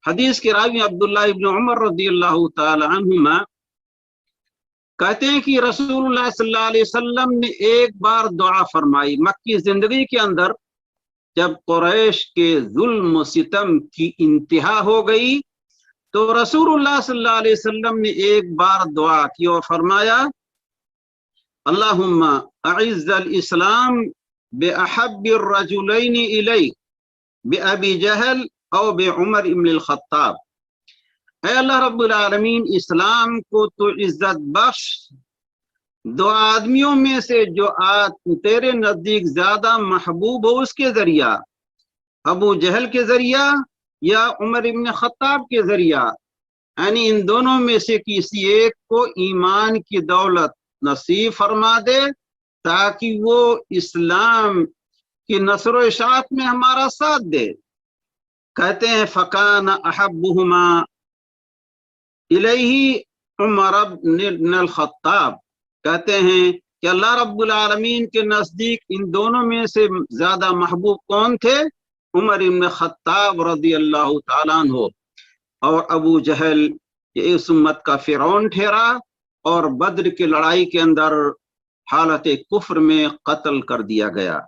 حدیث کے راوی عبداللہ ابن عمر رضی اللہ تعالی عنہما کہتے ہیں کہ رسول اللہ صلی اللہ علیہ وسلم نے ایک بار دعا فرمائی مکی زندگی کے اندر، جب قریش کے ظلم و ستم کی انتہا ہو گئی تو رسول اللہ صلی اللہ علیہ وسلم نے ایک بار دعا کی اور فرمایا اللہم اعز الاسلام بأحب الرجلین الی بأبی جہل او بعمر ابن الخطاب، اے اللہ رب العالمین اسلام کو تو عزت بخش دو آدمیوں میں سے جو تیرے نزدیک زیادہ محبوب ہو اس کے ذریعہ، ابو جہل کے ذریعہ یا عمر ابن خطاب کے ذریعہ، یعنی ان دونوں میں سے کسی ایک کو ایمان کی دولت نصیب فرما دے تاکہ وہ اسلام کی نصر و اشاعت میں ہمارا ساتھ دے۔ کہتے ہیں فکان احبہما الیہ عمر بن الخطاب، کہتے ہیں کہ اللہ رب العالمین کے نزدیک ان دونوں میں سے زیادہ محبوب کون تھے؟ عمر بن خطاب رضی اللہ تعالیٰ عنہ۔ اور ابو جہل یہ اس امت کا فرعون ٹھہرا اور بدر کی لڑائی کے اندر حالت کفر میں قتل کر دیا گیا۔